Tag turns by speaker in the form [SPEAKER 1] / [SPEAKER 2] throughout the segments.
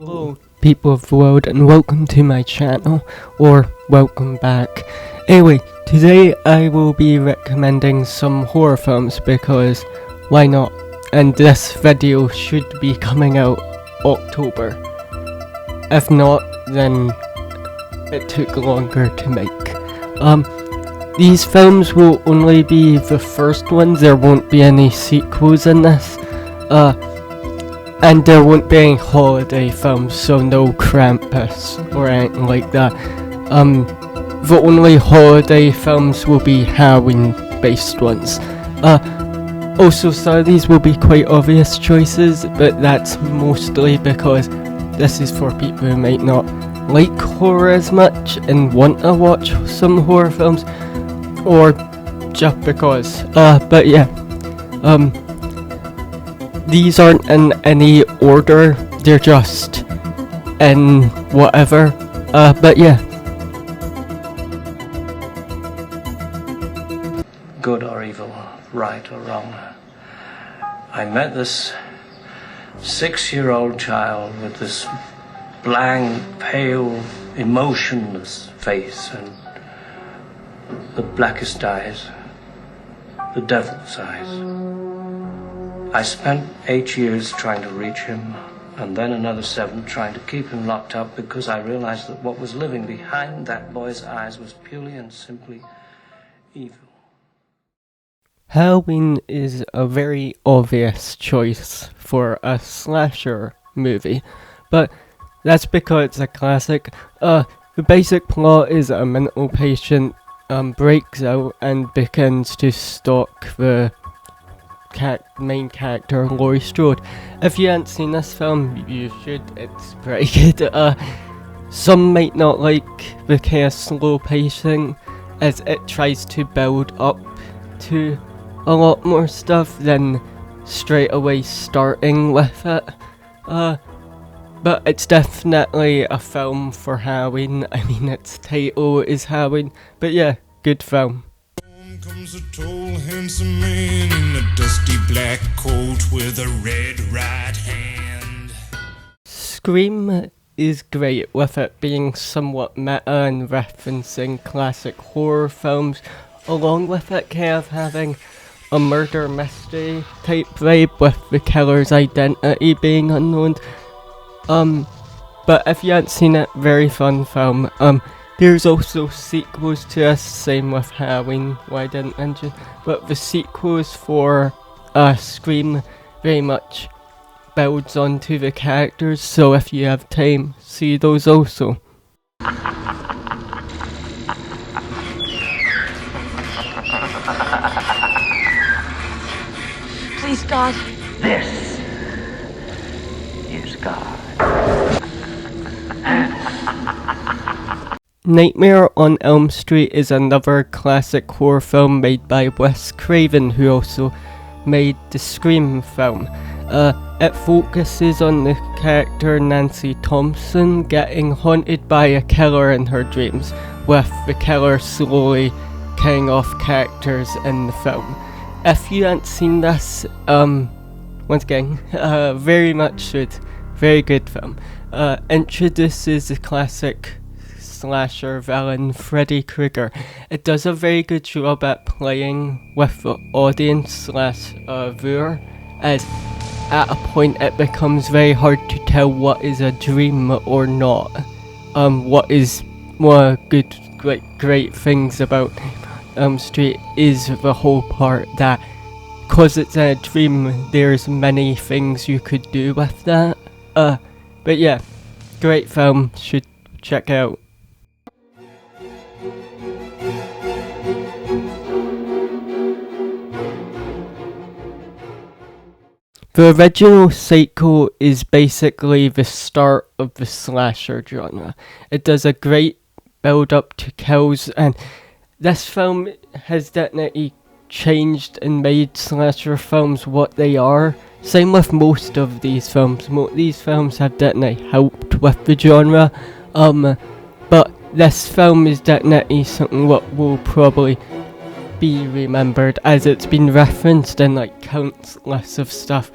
[SPEAKER 1] Hello, people of the world, and welcome to my channel, or welcome back. Anyway, today I will be recommending some horror films because why not? And this video should be coming out October. If not, then it took longer to make. These films will only be the first ones, there won't be any sequels in this. And there won't be any holiday films, so no Krampus or anything like that. The only holiday films will be Halloween-based ones. Also, some of these will be quite obvious choices, but that's mostly because this is for people who might not like horror as much and want to watch some horror films, or just because. But yeah, these aren't in any order, they're just in whatever, but yeah.
[SPEAKER 2] Good or evil, right or wrong. I met this 6-year-old child with this blank, pale, emotionless face and the blackest eyes, the devil's eyes. I spent 8 years trying to reach him, and then another 7 trying to keep him locked up because I realized that what was living behind that boy's eyes was purely and simply evil.
[SPEAKER 1] Halloween is a very obvious choice for a slasher movie, but that's because it's a classic. The basic plot is a mental patient breaks out and begins to stalk the main character, Laurie Strode. If you haven't seen this film, you should. It's pretty good. Some might not like the kind of slow pacing, as it tries to build up to a lot more stuff than straight away starting with it. But it's definitely a film for Halloween. I mean, its title is Halloween, but yeah, good film.
[SPEAKER 3] Comes a tall, handsome man in a dusty black coat with a red right hand.
[SPEAKER 1] Scream is great, with it being somewhat meta and referencing classic horror films, along with it kind of having a murder mystery type vibe with the killer's identity being unknown. But if you haven't seen it, very fun film. There's also sequels to this, same with Halloween, why I didn't mention, but the sequels for Scream very much builds onto the characters, so if you have time, see those also.
[SPEAKER 4] Please, God.
[SPEAKER 5] This is God.
[SPEAKER 1] Nightmare on Elm Street is another classic horror film made by Wes Craven, who also made the Scream film. It focuses on the character Nancy Thompson getting haunted by a killer in her dreams, with the killer slowly killing off characters in the film. If you haven't seen this, once again, very much should. Very good film. Introduces the classic slasher villain Freddy Krueger. It does a very good job at playing with the audience viewer, as at a point it becomes very hard to tell what is a dream or not. What is one of the great things about Elm Street is the whole part that, cause it's a dream, there's many things you could do with that. But yeah, great film, should check out. The original Psycho is basically the start of the slasher genre. It does a great build up to kills, and this film has definitely changed and made slasher films what they are. Same with most of these films. These films have definitely helped with the genre, but this film is definitely something what will probably be remembered, as it's been referenced in like countless of stuff.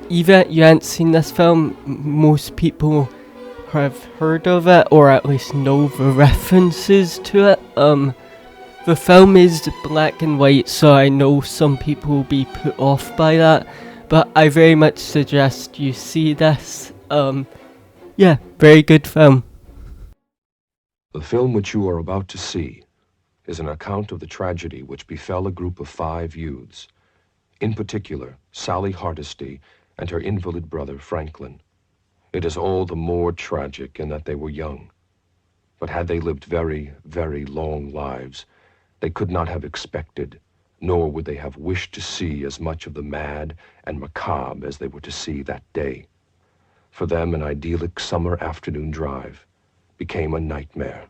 [SPEAKER 1] even if you haven't seen this film, most people have heard of it, or at least know the references to it. The film is black and white, so I know some people will be put off by that, but I very much suggest you see this. Yeah, very good film.
[SPEAKER 4] The film which you are about to see is an account of the tragedy which befell a group of 5 youths, in particular Sally Hardesty and her invalid brother Franklin. It is all the more tragic in that they were young, but had they lived very, very long lives, they could not have expected, nor would they have wished to see as much of the mad and macabre as they were to see that day. For them, an idyllic summer afternoon drive became a nightmare.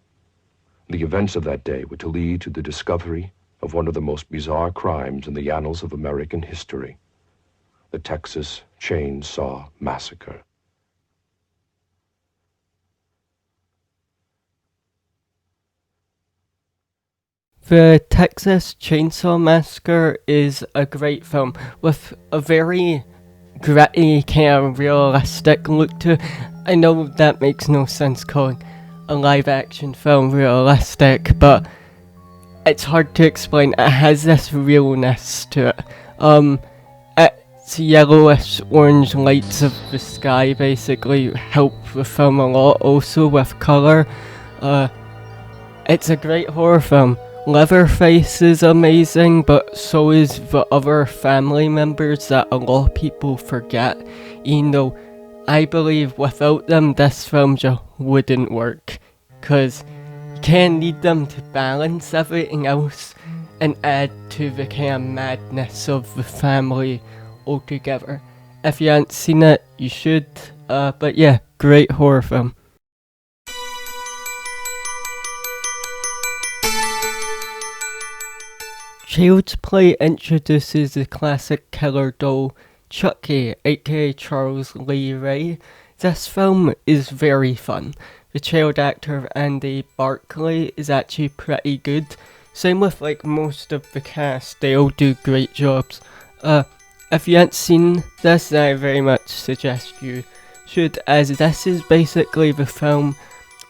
[SPEAKER 4] The events of that day were to lead to the discovery of one of the most bizarre crimes in the annals of American history, the Texas Chainsaw Massacre.
[SPEAKER 1] The Texas Chainsaw Massacre is a great film with a very gritty, kind of realistic look to it. I know that makes no sense calling a live action film realistic, but it's hard to explain. It has this realness to it. It's yellowish orange lights of the sky basically help the film a lot, also with colour. It's a great horror film. Leatherface is amazing, but so is the other family members that a lot of people forget, even though I believe without them this film just wouldn't work, cause you kinda need them to balance everything else and add to the kind of madness of the family altogether. If you haven't seen it, you should, but yeah, great horror film. Child's Play introduces the classic killer doll Chucky, aka Charles Lee Ray. This film is very fun. The child actor Andy Barclay is actually pretty good. Same with like most of the cast, they all do great jobs. If you haven't seen this, then I very much suggest you should, as this is basically the film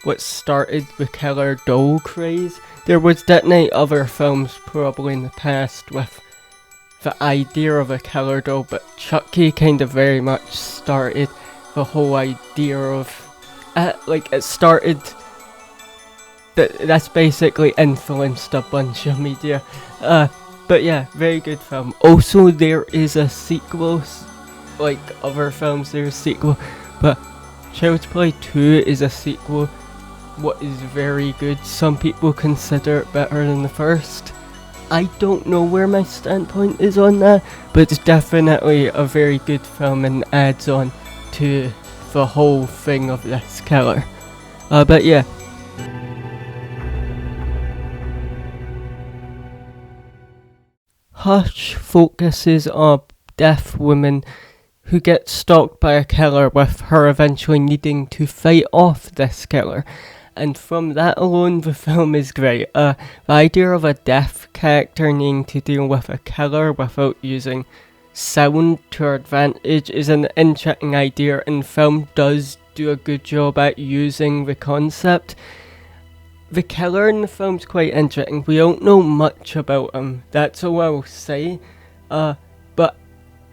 [SPEAKER 1] what started the killer doll craze. There was definitely other films probably in the past with the idea of a killer doll, but Chucky kind of very much started the whole idea of it started that's basically influenced a bunch of media. But yeah, very good film. Also there is a sequel, like other films there's a sequel, but Child's Play 2 is a sequel what is very good. Some people consider it better than the first. I don't know where my standpoint is on that, but it's definitely a very good film and adds on to the whole thing of this killer. But yeah. Hush focuses on a deaf woman who gets stalked by a killer, with her eventually needing to fight off this killer. And from that alone, the film is great. The idea of a deaf character needing to deal with a killer without using sound to her advantage is an interesting idea, and film does do a good job at using the concept. The killer in the film's quite interesting. We don't know much about him, that's all I will say. But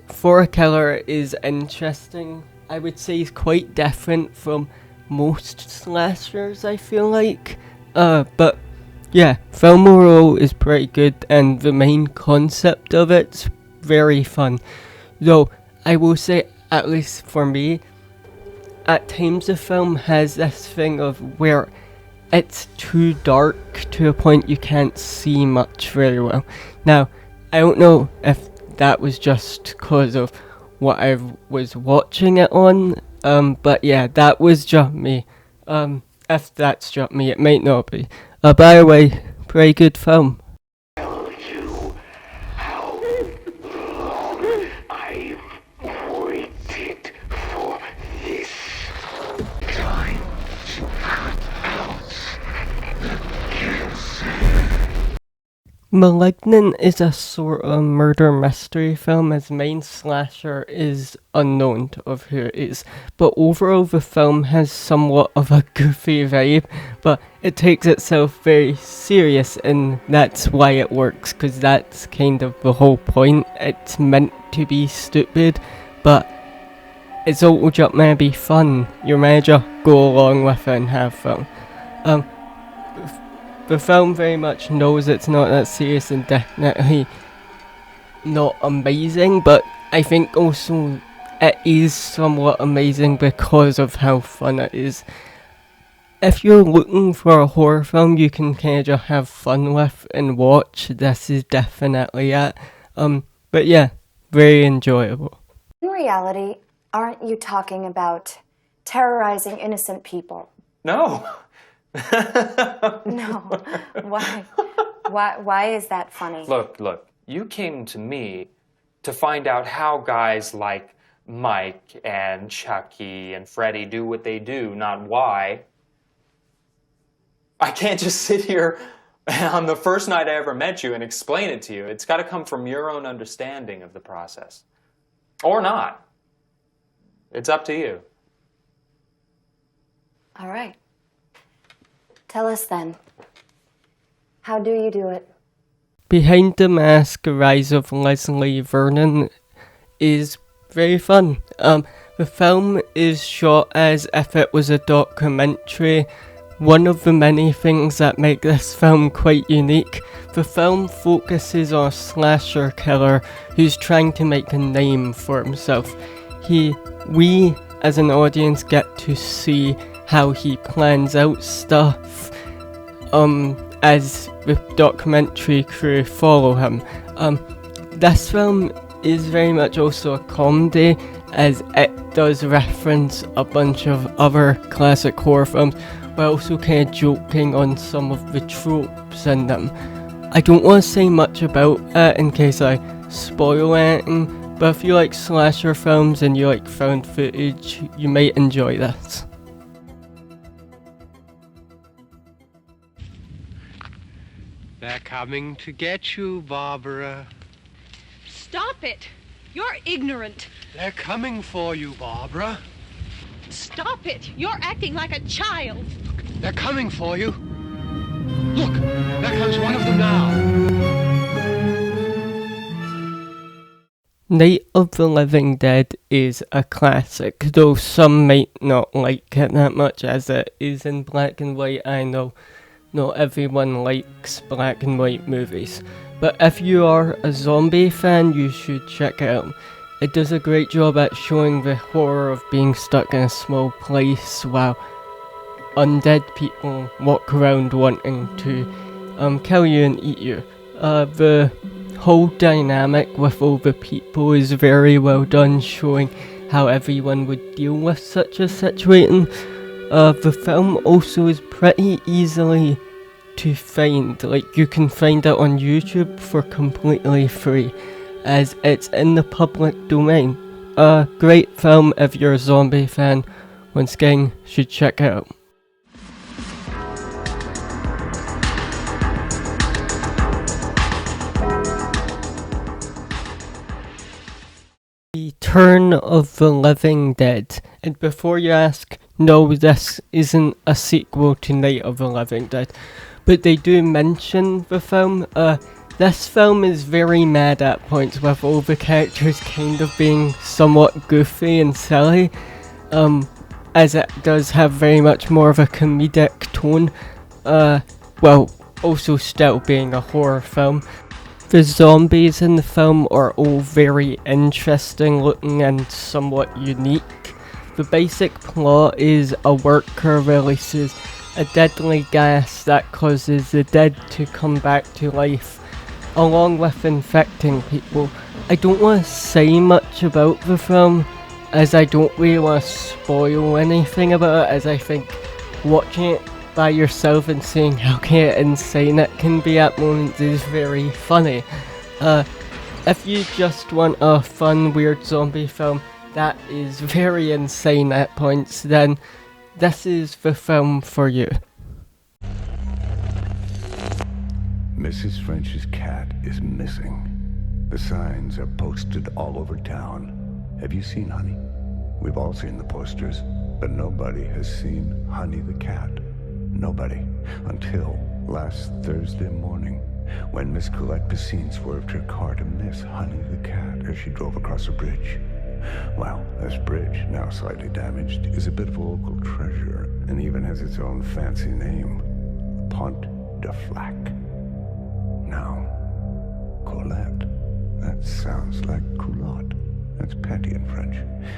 [SPEAKER 1] for a killer it is interesting. I would say he's quite different from most slashers, I feel like. But yeah, film overall is pretty good, and the main concept of it's very fun. Though I will say, at least for me, at times the film has this thing of where it's too dark to a point you can't see much very well. Now, I don't know if that was just because of what I was watching it on, but yeah, that was just me. If that's just me, it might not be. By the way, pretty good film.
[SPEAKER 5] Tell you how long I've waited for this time to cut out the cancer.
[SPEAKER 1] Malignant is a sort of murder mystery film, as main slasher is unknown of who it is, but overall the film has somewhat of a goofy vibe, but it takes itself very serious, and that's why it works, because that's kind of the whole point. It's meant to be stupid, but it's all just meant to be fun. You may just go along with it and have fun. The film very much knows it's not that serious and definitely not amazing, but I think also it is somewhat amazing because of how fun it is. If you're looking for a horror film you can kind of just have fun with and watch, this is definitely it. But yeah, very enjoyable.
[SPEAKER 6] In reality, aren't you talking about terrorizing innocent people?
[SPEAKER 7] No.
[SPEAKER 6] No. Why? Why is that funny?
[SPEAKER 7] Look, you came to me to find out how guys like Mike and Chucky and Freddy do what they do, not why. I can't just sit here on the first night I ever met you and explain it to you. It's got to come from your own understanding of the process. Or not. It's up to you.
[SPEAKER 6] All right. Tell us then. How do you do it?
[SPEAKER 1] Behind the Mask, Rise of Leslie Vernon is very fun. The film is shot as if it was a documentary. One of the many things that make this film quite unique. The film focuses on a slasher killer who's trying to make a name for himself. We as an audience get to see how he plans out stuff as the documentary crew follow him. This film is very much also a comedy, as it does reference a bunch of other classic horror films, while also kind of joking on some of the tropes in them. I don't want to say much about it in case I spoil anything, but if you like slasher films and you like found footage, you might enjoy this.
[SPEAKER 8] They're coming to get you, Barbara.
[SPEAKER 9] Stop it! You're ignorant.
[SPEAKER 8] They're coming for you, Barbara.
[SPEAKER 9] Stop it! You're acting like a child.
[SPEAKER 8] They're coming for you. Look, there comes one of them now.
[SPEAKER 1] Night of the Living Dead is a classic, though some might not like it that much as it is in black and white. I know not everyone likes black and white movies, but if you are a zombie fan you should check it out. It does a great job at showing the horror of being stuck in a small place while undead people walk around wanting to kill you and eat you. The whole dynamic with all the people is very well done, showing how everyone would deal with such a situation. The film also is pretty easily to find, like you can find it on YouTube for completely free, as it's in the public domain. A great film if you're a zombie fan. Once again, should check it out. Return of the Living Dead. And before you ask, no, this isn't a sequel to Night of the Living Dead, but they do mention the film. This film is very mad at points, with all the characters kind of being somewhat goofy and silly, as it does have very much more of a comedic tone, well, also still being a horror film. The zombies in the film are all very interesting looking and somewhat unique. The basic plot is a worker releases a deadly gas that causes the dead to come back to life, along with infecting people. I don't want to say much about the film, as I don't really want to spoil anything about it, as I think watching it by yourself and seeing how kind of insane it can be at moments is very funny. If you just want a fun, weird zombie film that is very insane at points, then this is the film for you.
[SPEAKER 5] Mrs. French's cat is missing. The signs are posted all over town. Have you seen Honey? We've all seen the posters, but nobody has seen Honey the cat. Nobody. Until last Thursday morning, when Miss Colette Piscine swerved her car to miss Honey the cat as she drove across a bridge. Well, this bridge, now slightly damaged, is a bit of a local treasure and even has its own fancy name, Pont de Flac. Now, Colette, that sounds like culotte. That's panty in French.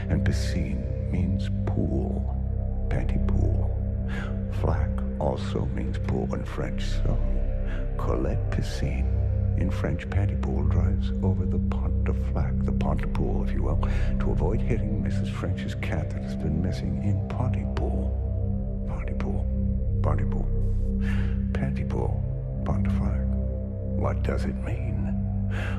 [SPEAKER 5] And piscine means pool. Panty pool. Flac also means pool in French, so Colette Piscine in French panty pool drives over the Pont de Flac, the pont de pool, if you will, to avoid hitting Mrs. French's cat that has been missing in Pontypool. Pontypool. Pontypool. Pantypool. Pont de Flac. What does it mean?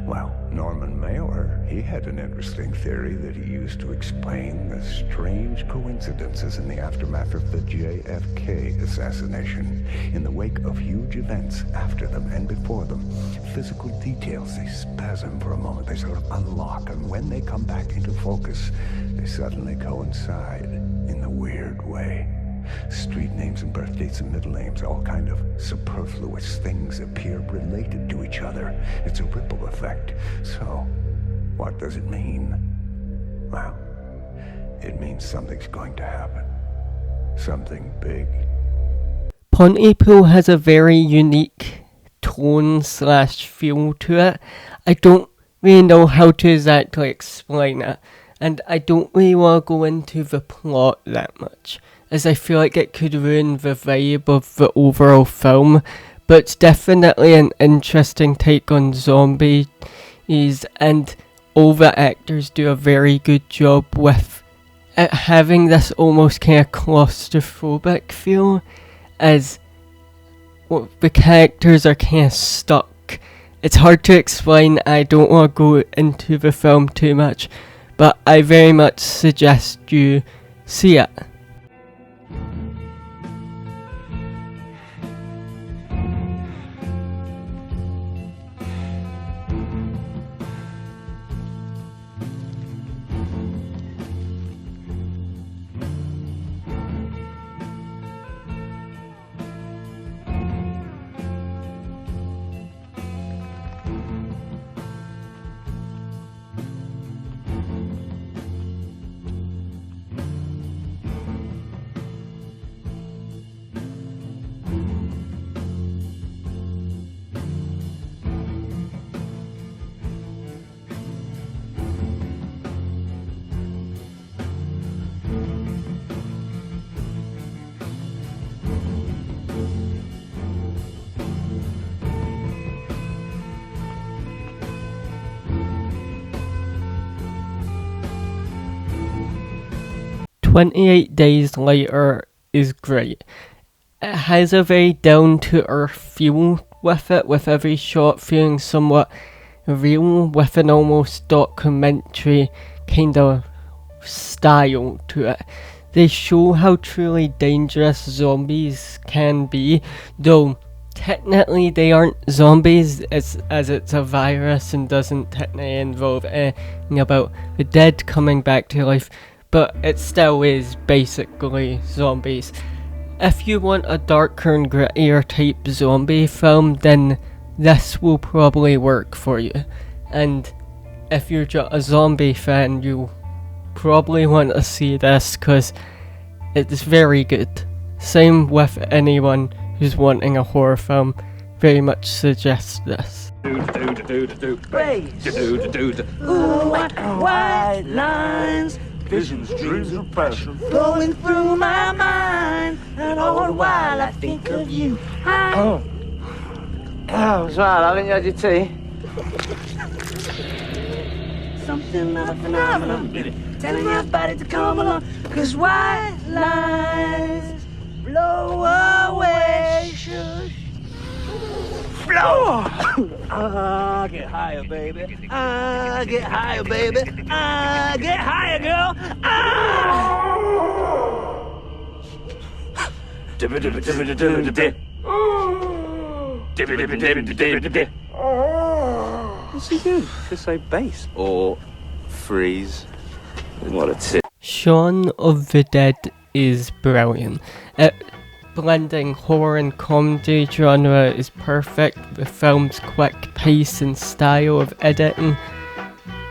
[SPEAKER 5] Well, Norman Mailer, he had an interesting theory that he used to explain the strange coincidences in the aftermath of the JFK assassination. In the wake of huge events after them and before them, physical details, they spasm for a moment, they sort of unlock, and when they come back into focus, they suddenly coincide in the weird way. Street names and birth dates and middle names, all kind of superfluous things appear related to each other. It's a ripple effect. So, what does it mean? Well, it means something's going to happen. Something big.
[SPEAKER 1] Pontypool has a very unique tone/feel to it. I don't really know how to exactly explain it, and I don't really want to go into the plot that much, as I feel like it could ruin the vibe of the overall film, but it's definitely an interesting take on zombies, and all the actors do a very good job with it having this almost kind of claustrophobic feel, as the characters are kind of stuck. It's hard to explain, I don't want to go into the film too much, but I very much suggest you see it. "28 Days Later" is great. It has a very down-to-earth feel with it, with every shot feeling somewhat real, with an almost documentary kind of style to it. They show how truly dangerous zombies can be, though technically they aren't zombies, as it's a virus and doesn't technically involve anything about the dead coming back to life. But it still is basically zombies. If you want a darker and grittier type zombie film, then this will probably work for you. And if you're just a zombie fan, you'll probably want to see this, because it's very good. Same with anyone who's wanting a horror film, very much suggest this.
[SPEAKER 10] White lines, visions, dreams of passion flowing through my mind, and all the while I think of you. Oh, that's right, haven't you had your tea? Something of a phenomenon, telling your body to come along, 'cause white lines blow away, shush. Blow! I get higher, baby. I get higher, baby. I get higher, girl. What's he do? Just say base. Or freeze. What a tip.
[SPEAKER 1] Shaun of the Dead is brilliant. Blending horror and comedy genre is perfect. The film's quick pace and style of editing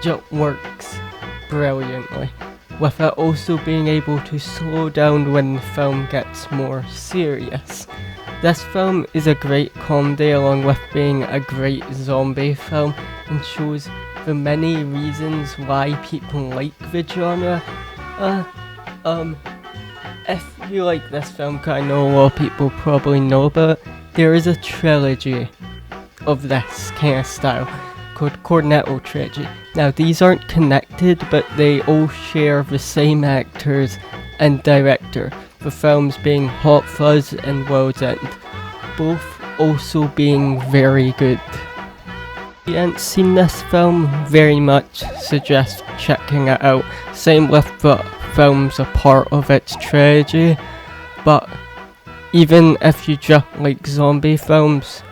[SPEAKER 1] just works brilliantly, with it also being able to slow down when the film gets more serious. This film is a great comedy along with being a great zombie film, and shows the many reasons why people like the genre. If you like this film, 'cause I know a lot of people probably know about it, there is a trilogy of this kind of style called Cornetto Trilogy. Now these aren't connected, but they all share the same actors and director, the films being Hot Fuzz and World's End, both also being very good. If you haven't seen this film, very much suggest checking it out. Same with the films a part of its trilogy, but even if you just like zombie films,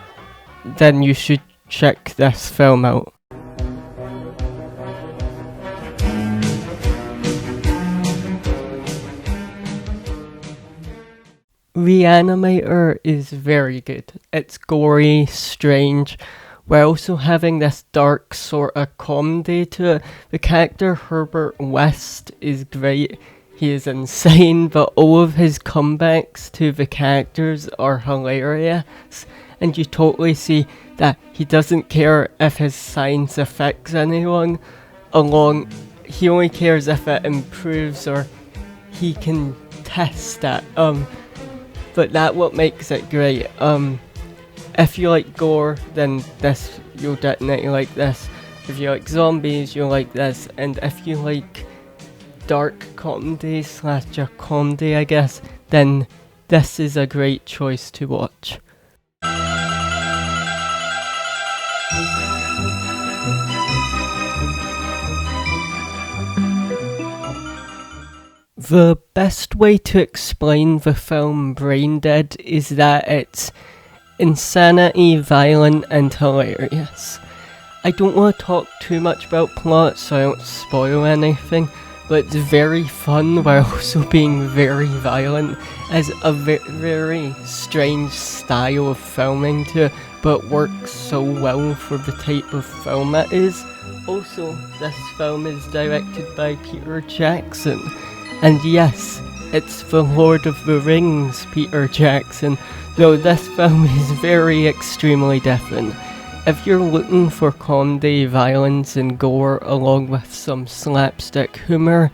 [SPEAKER 1] then you should check this film out. Reanimator is very good. It's gory, strange, while also having this dark sort of comedy to it. The character Herbert West is great. He is insane, but all of his comebacks to the characters are hilarious, and you totally see that he doesn't care if his science affects anyone he only cares if it improves or he can test that. But that's what makes it great. If you like gore, then this, you'll definitely like this. If you like zombies, you'll like this. And if you like dark comedy / comedy, I guess, then this is a great choice to watch. The best way to explain the film Brain Dead is that it's insanity, violent, and hilarious. I don't want to talk too much about plot so I don't spoil anything, but it's very fun while also being very violent, as a very strange style of filming to it, but works so well for the type of film it is. Also, this film is directed by Peter Jackson, and yes, it's the Lord of the Rings Peter Jackson, though this film is very extremely different. If you're looking for comedy, violence and gore along with some slapstick humour,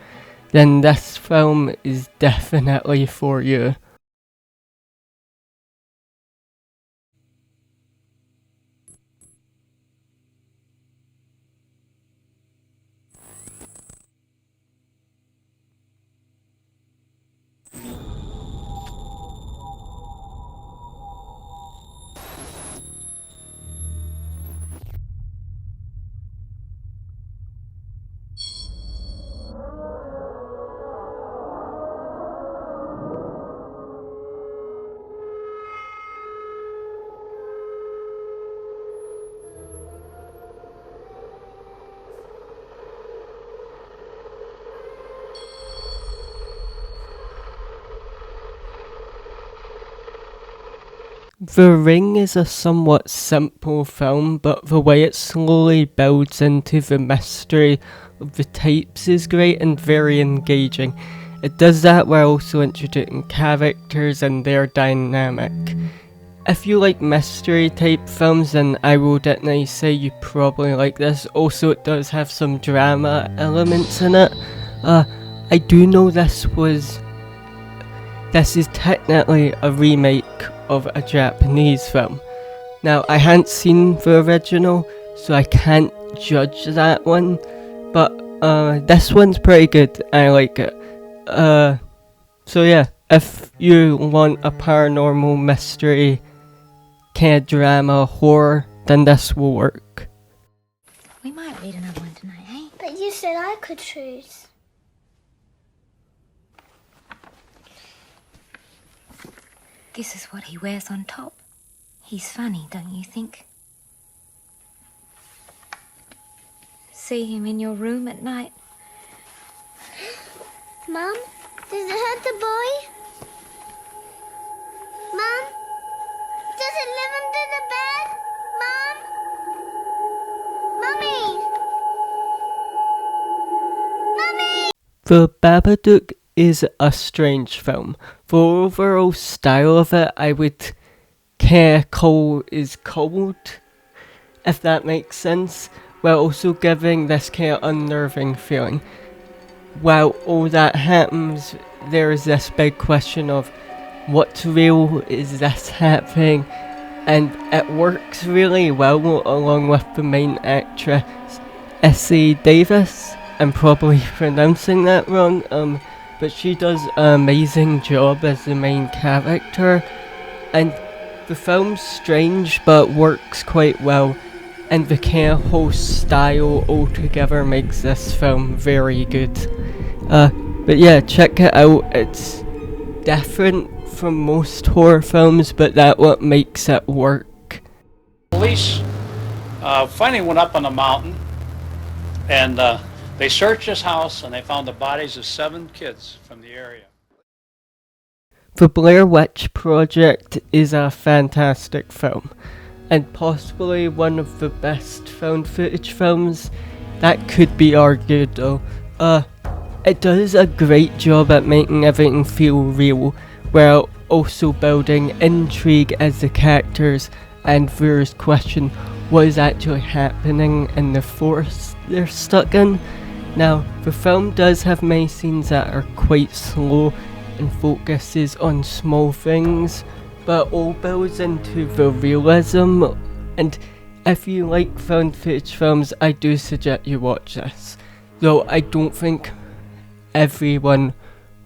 [SPEAKER 1] then this film is definitely for you. The Ring is a somewhat simple film, but the way it slowly builds into the mystery of the tapes is great and very engaging. It does that while also introducing characters and their dynamic. If you like mystery type films, then I will definitely say you probably like this. Also, it does have some drama elements in it. I do know this is technically a remake of a Japanese film. Now, I hadn't seen the original, so I can't judge that one, but this one's pretty good. I like it. So yeah, if you want a paranormal mystery kind of drama horror, then this will work.
[SPEAKER 11] We might read another one tonight, eh?
[SPEAKER 12] But you said I could choose.
[SPEAKER 11] This is what he wears on top. He's funny, don't you think? See him in your room at night?
[SPEAKER 12] Mom, does it hurt the boy? Mom, does it live under the bed? Mom? Mummy! Mummy!
[SPEAKER 1] The Babadook is a strange film. The overall style of it, I would call is cold, if that makes sense, while also giving this kind of unnerving feeling. While all that happens, there is this big question of what's real, is this happening? And it works really well along with the main actress, Essie Davis. I'm probably pronouncing that wrong, but she does an amazing job as the main character. And the film's strange but works quite well, and the kind of whole style altogether makes this film very good. But yeah, check it out. It's different from most horror films, but that's what makes it work.
[SPEAKER 13] Police finally went up on the mountain, and they searched his house, and they found the bodies of 7 kids from the area.
[SPEAKER 1] The Blair Witch Project is a fantastic film, and possibly one of the best found footage films. That could be argued though. It does a great job at making everything feel real, while also building intrigue as the characters and viewers question what is actually happening in the forest they're stuck in. Now, the film does have many scenes that are quite slow and focuses on small things, but all builds into the realism, and if you like found footage films, I do suggest you watch this. Though I don't think everyone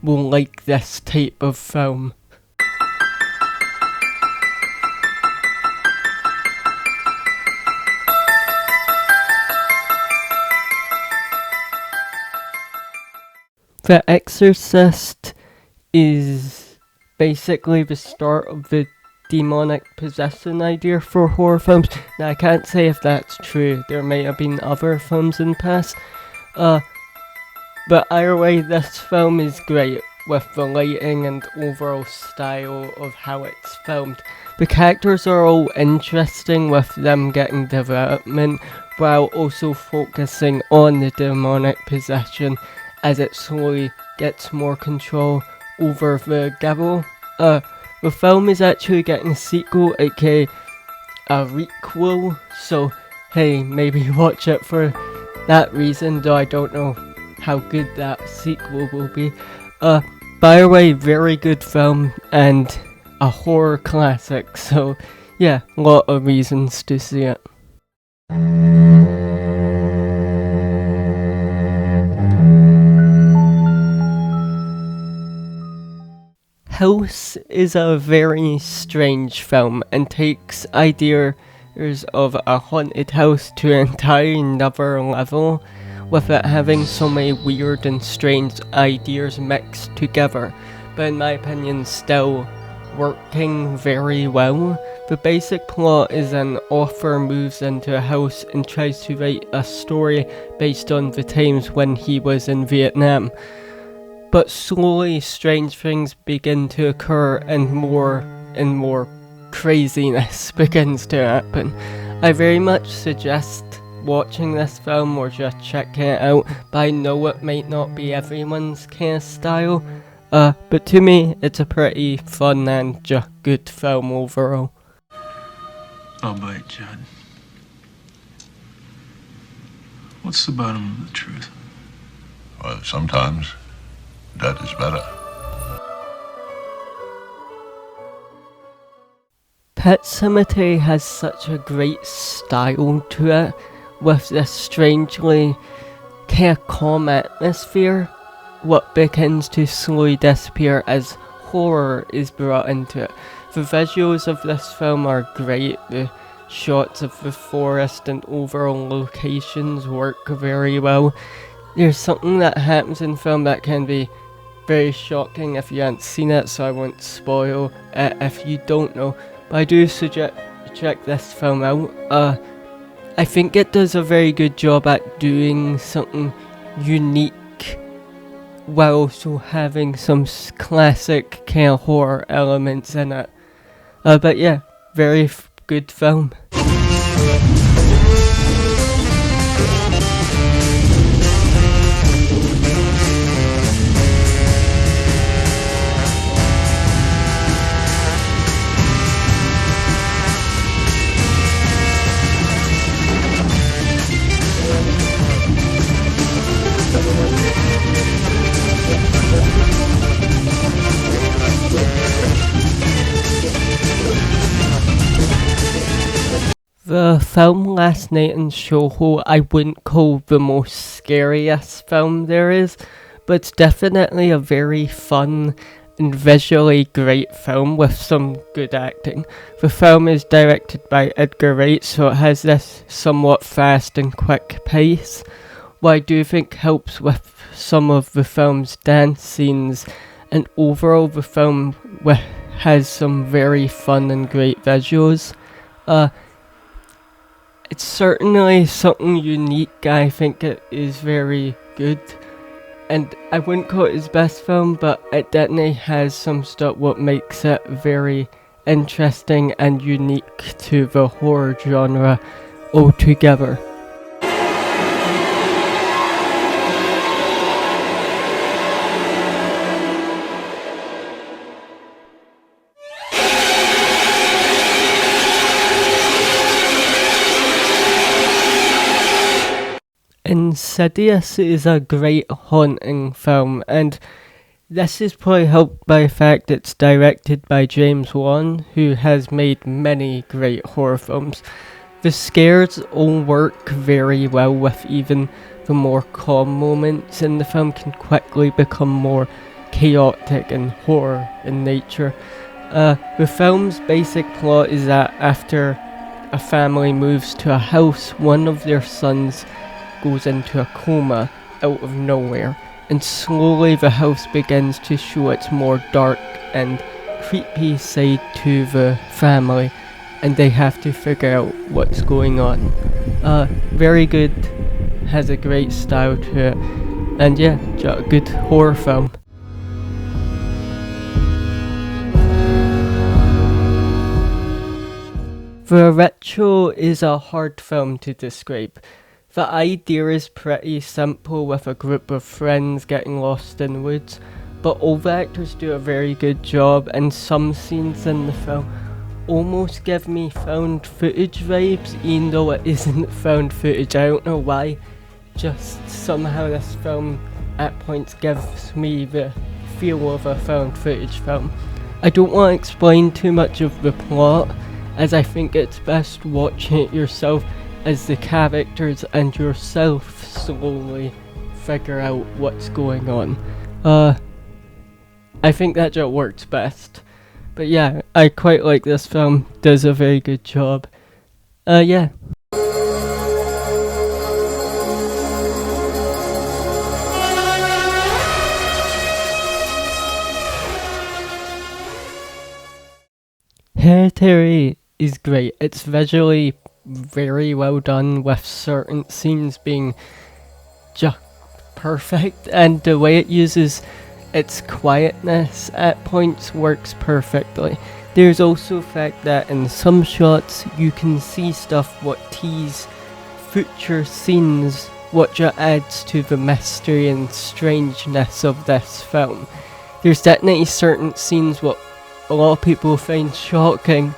[SPEAKER 1] will like this type of film. The Exorcist is basically the start of the demonic possession idea for horror films. Now I can't say if that's true, there may have been other films in the past, but either way, this film is great with the lighting and overall style of how it's filmed. The characters are all interesting with them getting development, while also focusing on the demonic possession as it slowly gets more control over the devil. The film is actually getting a sequel, aka a requel, so hey, maybe watch it for that reason, though I don't know how good that sequel will be. By the way, very good film and a horror classic, so yeah, a lot of reasons to see it. House is a very strange film and takes ideas of a haunted house to an entire another level, with it having so many weird and strange ideas mixed together, but in my opinion still working very well. The basic plot is an author moves into a house and tries to write a story based on the times when he was in Vietnam. But slowly strange things begin to occur and more craziness begins to happen. I very much suggest watching this film or just checking it out, but I know it might not be everyone's kind of style. But to me, it's a pretty fun and just good film overall.
[SPEAKER 14] I'll bite, Judd. What's the bottom of the truth?
[SPEAKER 15] Well, sometimes that is better.
[SPEAKER 1] Pet Sematary has such a great style to it, with this strangely kind of calm atmosphere, what begins to slowly disappear as horror is brought into it. The visuals of this film are great, the shots of the forest and overall locations work very well. There's something that happens in film that can be very shocking if you haven't seen it, so I won't spoil it if you don't know. But I do suggest to check this film out. I think it does a very good job at doing something unique while also having some classic kind of horror elements in it. But yeah, very good film. The film Last Night in Soho I wouldn't call the most scariest film there is, but it's definitely a very fun and visually great film with some good acting. The film is directed by Edgar Wright, so it has this somewhat fast and quick pace, what I do think helps with some of the film's dance scenes, and overall the film has some very fun and great visuals. It's certainly something unique. I think it is very good, and I wouldn't call it his best film, but it definitely has some stuff what makes it very interesting and unique to the horror genre altogether. Insidious is a great haunting film, and this is probably helped by the fact it's directed by James Wan, who has made many great horror films. The scares all work very well, with even the more calm moments in the film can quickly become more chaotic and horror in nature. The film's basic plot is that after a family moves to a house, one of their sons goes into a coma out of nowhere, and slowly the house begins to show its more dark and creepy side to the family, and they have to figure out what's going on. Very good, has a great style to it, and yeah, a good horror film. The Ritual is a hard film to describe. The idea is pretty simple, with a group of friends getting lost in the woods, but all the actors do a very good job, and some scenes in the film almost give me found footage vibes, even though it isn't found footage. I don't know why, just somehow this film at points gives me the feel of a found footage film. I don't want to explain too much of the plot, as I think it's best watching it yourself as the characters and yourself slowly figure out what's going on. I think that just works best. But yeah, I quite like this film, does a very good job. Yeah. Hereditary is great. It's visually very well done, with certain scenes being just perfect, and the way it uses its quietness at points works perfectly. There's also the fact that in some shots you can see stuff what tease future scenes, what just adds to the mystery and strangeness of this film. There's definitely certain scenes what a lot of people find shocking,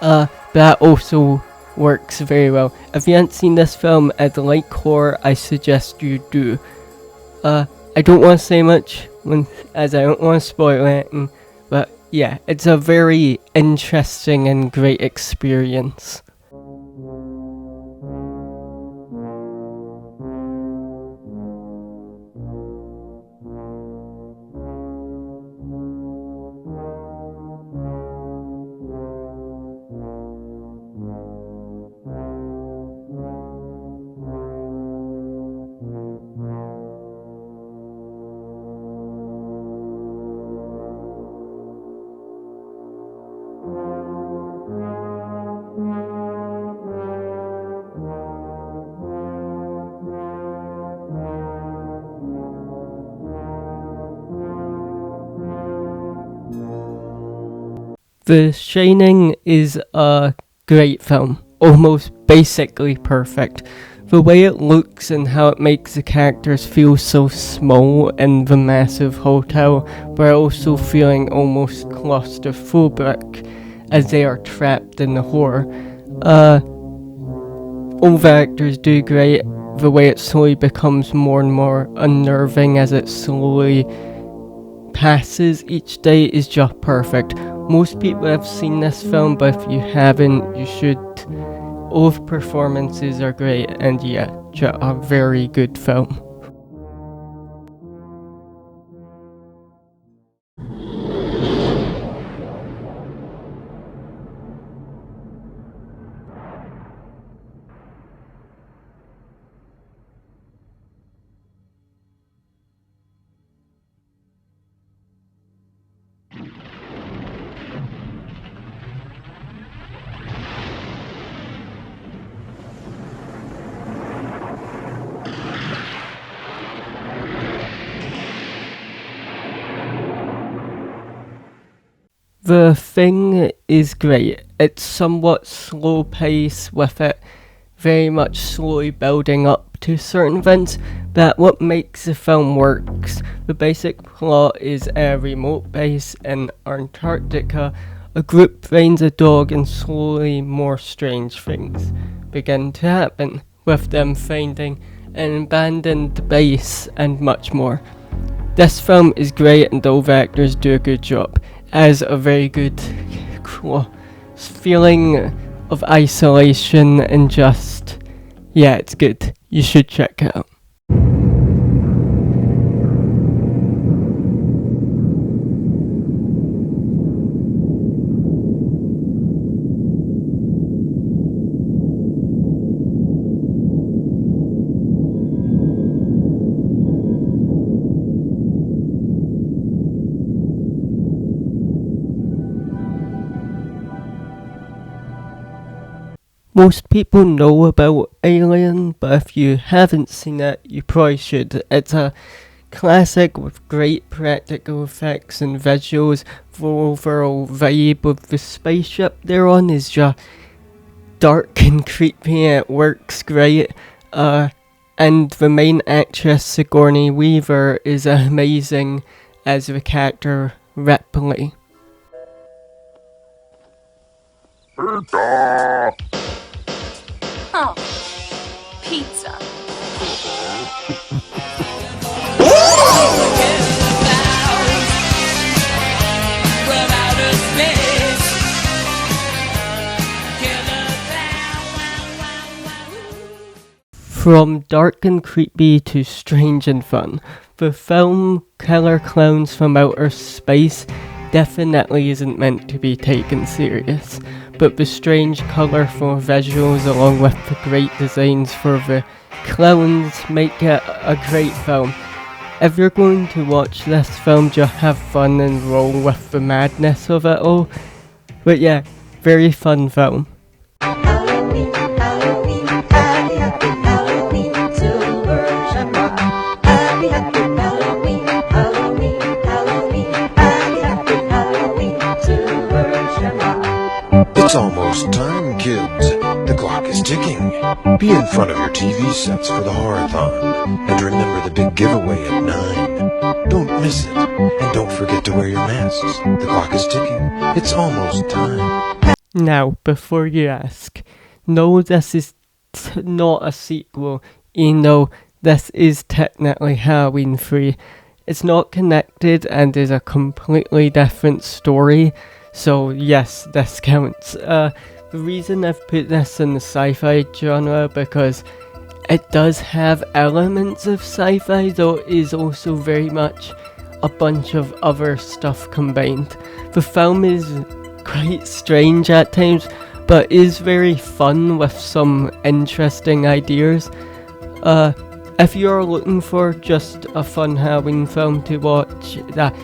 [SPEAKER 1] but that also works very well. If you haven't seen this film and like horror, I suggest you do. I don't want to say much, as I don't want to spoil anything, but yeah, it's a very interesting and great experience. The Shining is a great film, almost basically perfect. The way it looks and how it makes the characters feel so small in the massive hotel, but also feeling almost claustrophobic as they are trapped in the horror. All the actors do great. The way it slowly becomes more and more unnerving as it slowly passes each day is just perfect. Most people have seen this film, but if you haven't, you should. All of the performances are great, and yeah, just a very good film. The Thing is great. It's somewhat slow pace with it very much slowly building up to certain events, but what makes the film works. The basic plot is a remote base in Antarctica. A group finds a dog and slowly more strange things begin to happen, with them finding an abandoned base and much more. This film is great and all the actors do a good job. Has a very good feeling of isolation and just, yeah, it's good. You should check it out. Most people know about Alien, but if you haven't seen it, you probably should. It's a classic with great practical effects and visuals. The overall vibe of the spaceship they're on is just dark and creepy. It works great. And the main actress, Sigourney Weaver, is amazing as the character Ripley.
[SPEAKER 16] Oh, pizza.
[SPEAKER 1] From dark and creepy to strange and fun, the film Killer Clowns from Outer Space definitely isn't meant to be taken serious, but the strange colourful visuals along with the great designs for the clowns make it a great film. If you're going to watch this film, just have fun and roll with the madness of it all. But yeah, very fun film.
[SPEAKER 17] It's almost time, kids. The clock is ticking. Be in front of your TV sets for the horror-thon. And remember the big giveaway at 9. Don't miss it. And don't forget to wear your masks. The clock is ticking. It's almost time.
[SPEAKER 1] Now, before you ask, no, this is not a sequel. This is technically Halloween 3. It's not connected and is a completely different story. So yes, this counts. The reason I've put this in the sci-fi genre because it does have elements of sci-fi, though it is also very much a bunch of other stuff combined. The film is quite strange at times, but is very fun with some interesting ideas. If you're looking for just a fun Halloween film to watch that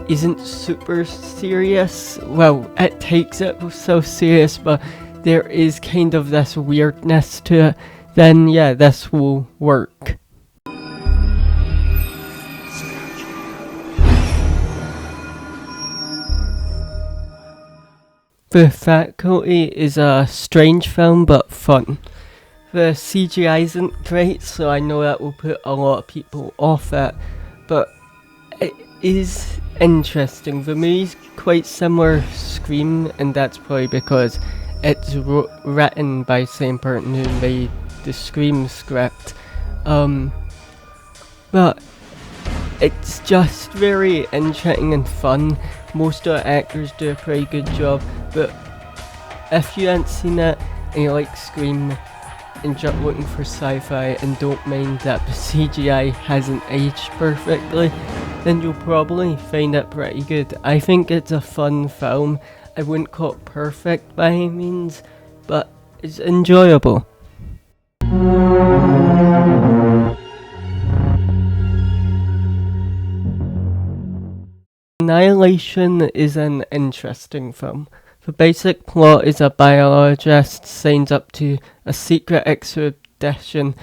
[SPEAKER 1] isn't super serious, well, it takes it so serious, but there is kind of this weirdness to it, then yeah, this will work. The Faculty is a strange film but fun. The CGI isn't great, so I know that will put a lot of people off it, but it is interesting. The movie's quite similar to Scream, and that's probably because it's written by the same person who made the Scream script. But it's just very interesting and fun. Most of the actors do a pretty good job, but if you haven't seen it and you like Scream and just looking for sci-fi and don't mind that the CGI hasn't aged perfectly, then you'll probably find it pretty good. I think it's a fun film. I wouldn't call it perfect by any means, but it's enjoyable. Annihilation is an interesting film. The basic plot is a biologist signs up to a secret expedition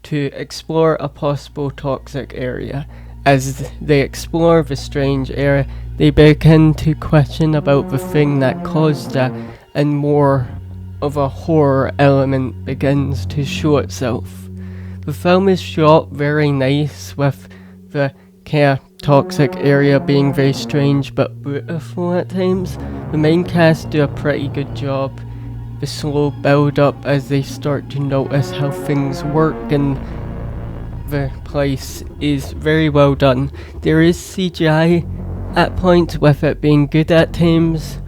[SPEAKER 1] to explore a possible toxic area. As they explore the strange area, they begin to question about the thing that caused it, and more of a horror element begins to show itself. The film is shot very nice, with the kind of toxic area being very strange but beautiful at times. The main cast do a pretty good job. The slow build up as they start to notice how things work and the place is very well done. There is CGI at points, with it being good at times,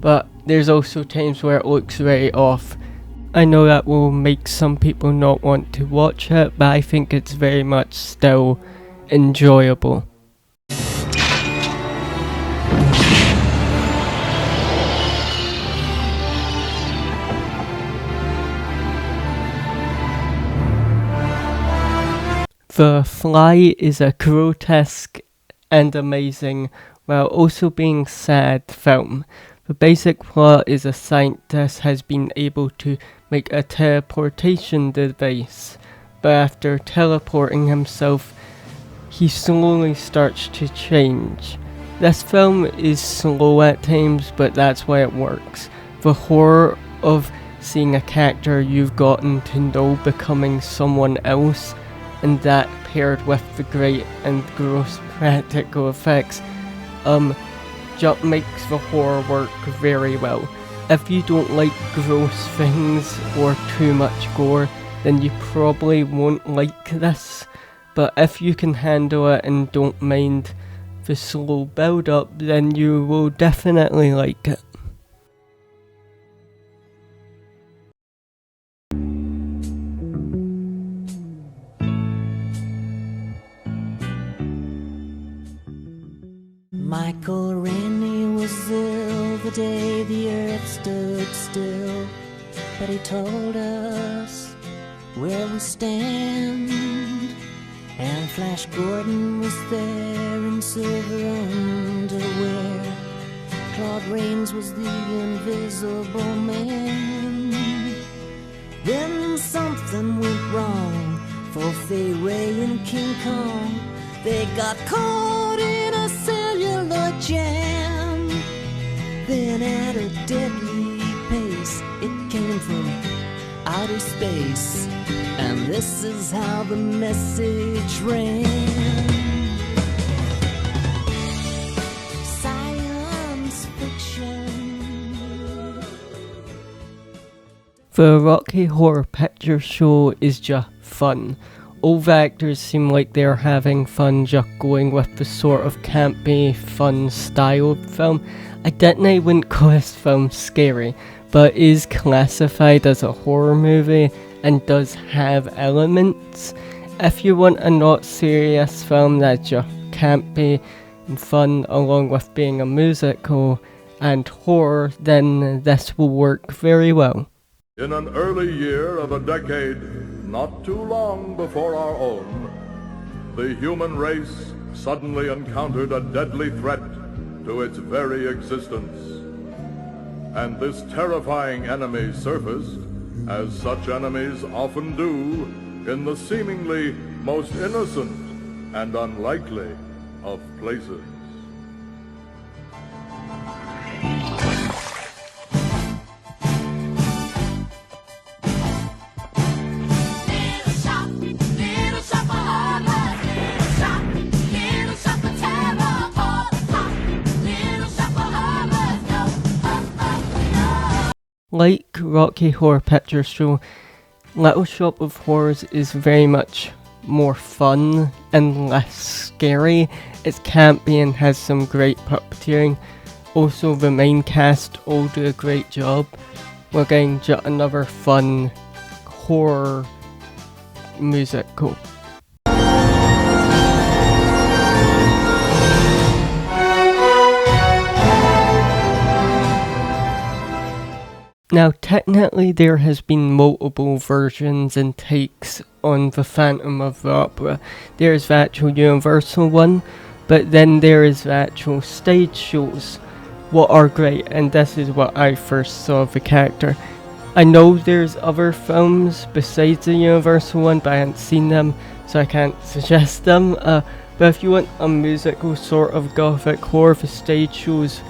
[SPEAKER 1] but there's also times where it looks very off. I know that will make some people not want to watch it, but I think it's very much still enjoyable. The Fly is a grotesque and amazing, while also being sad film. The basic plot is a scientist has been able to make a teleportation device, but after teleporting himself, he slowly starts to change. This film is slow at times, but that's why it works. The horror of seeing a character you've gotten to know becoming someone else, and that paired with the great and gross practical effects, just makes the horror work very well. If you don't like gross things or too much gore, then you probably won't like this. But if you can handle it and don't mind the slow build up, then you will definitely like it.
[SPEAKER 10] Michael Rennie was ill the day the earth stood still, but he told us where we stand. And Flash Gordon was there in silver underwear. Claude Rains was the invisible man. Then something went wrong for Fay Ray and King Kong. They got caught in a cellular jam. Then at a deadly pace, it came from outer space. And this is how the message ran. Science fiction.
[SPEAKER 1] The Rocky Horror Picture Show is just fun. All the actors seem like they're having fun, just going with the sort of campy, fun style of film. I wouldn't call this film scary, but is classified as a horror movie and does have elements. If you want a not serious film that's just campy and fun along with being a musical and horror, then this will work very well.
[SPEAKER 18] In an early year of a decade not too long before our own, the human race suddenly encountered a deadly threat to its very existence. And this terrifying enemy surfaced, as such enemies often do, in the seemingly most innocent and unlikely of places.
[SPEAKER 1] Like Rocky Horror Picture Show, Little Shop of Horrors is very much more fun and less scary. It's campy and has some great puppeteering. Also, the main cast all do a great job. We're getting just another fun horror musical. Now, technically there has been multiple versions and takes on the Phantom of the Opera. There's the actual Universal one, but then there is the actual stage shows, what are great, and this is what I first saw of the character. I know there's other films besides the Universal one, but I haven't seen them, so I can't suggest them. But if you want a musical sort of gothic horror, the stage shows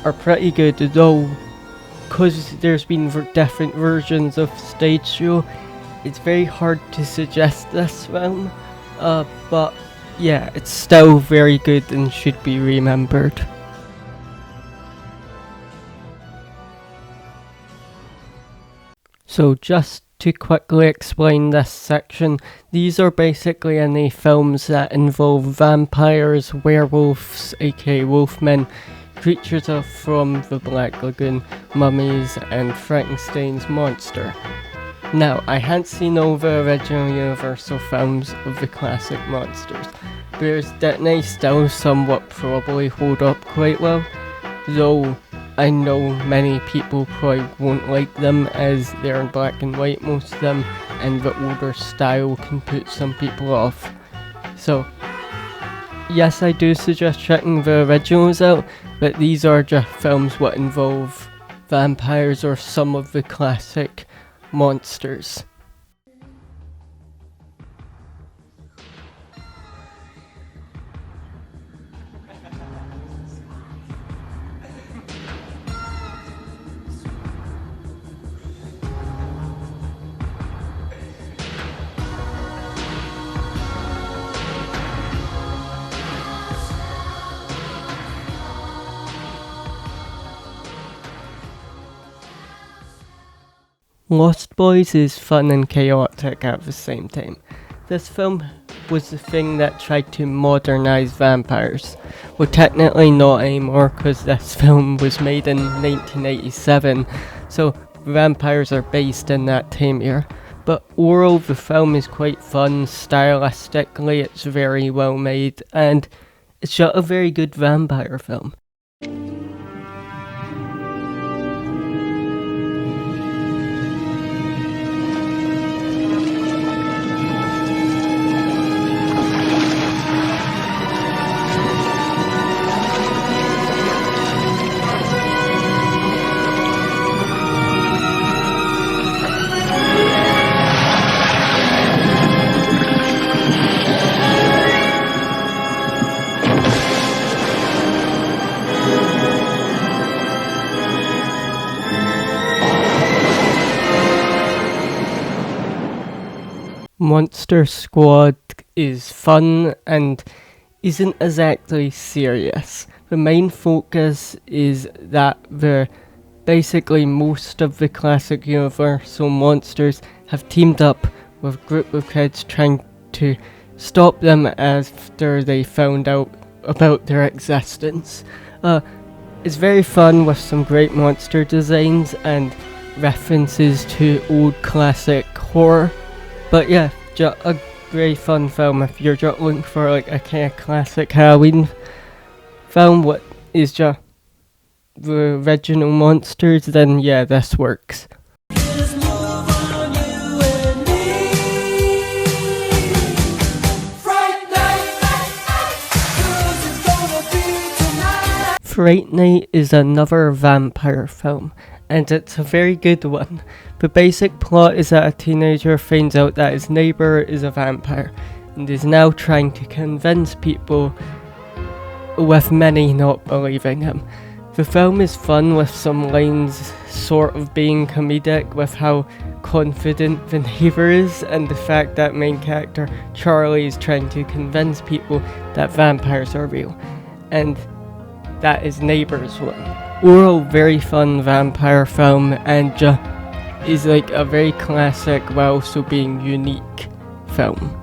[SPEAKER 1] are pretty good, though. Because there's been different versions of stage show, it's very hard to suggest this film, but yeah, it's still very good and should be remembered. So just to quickly explain this section, these are basically any films that involve vampires, werewolves, aka wolfmen, creatures from the Black Lagoon, mummies, and Frankenstein's monster. Now, I hadn't seen all the original Universal films of the classic monsters. There's definitely still somewhat probably hold up quite well, though I know many people probably won't like them as they're in black and white, most of them, and the older style can put some people off. So, yes, I do suggest checking the originals out, but these are just films what involve vampires or some of the classic monsters. Lost Boys is fun and chaotic at the same time. This film was the thing that tried to modernize vampires. Well, technically not anymore, because this film was made in 1987, so vampires are based in that time era. But overall, the film is quite fun. Stylistically, it's very well made, and it's just a very good vampire film. Monster Squad is fun and isn't exactly serious. The main focus is that basically most of the classic Universal monsters have teamed up with a group of kids trying to stop them after they found out about their existence. It's very fun with some great monster designs and references to old classic horror. But yeah, just a great fun film if you're just looking for like a kind of classic Halloween film what is just the original monsters, then yeah, this works. Fright Night is another vampire film, and it's a very good one. The basic plot is that a teenager finds out that his neighbour is a vampire, and is now trying to convince people, with many not believing him. The film is fun with some lines sort of being comedic with how confident the neighbour is, and the fact that main character Charlie is trying to convince people that vampires are real, and that his neighbour's one. overall very fun vampire film, and is like a very classic while also being unique film.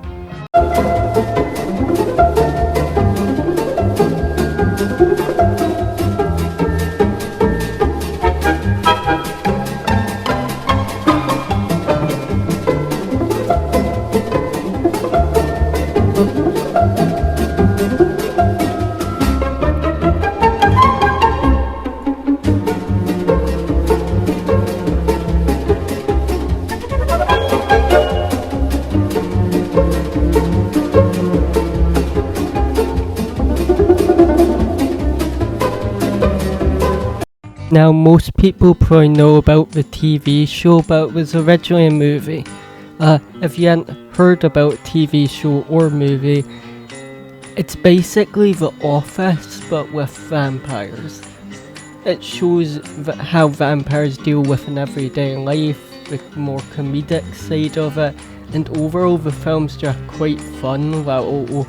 [SPEAKER 1] Now, most people probably know about the TV show, but it was originally a movie. If you hadn't heard about TV show or movie, it's basically The Office, but with vampires. It shows how vampires deal with an everyday life, the more comedic side of it, and overall the film's just quite fun while also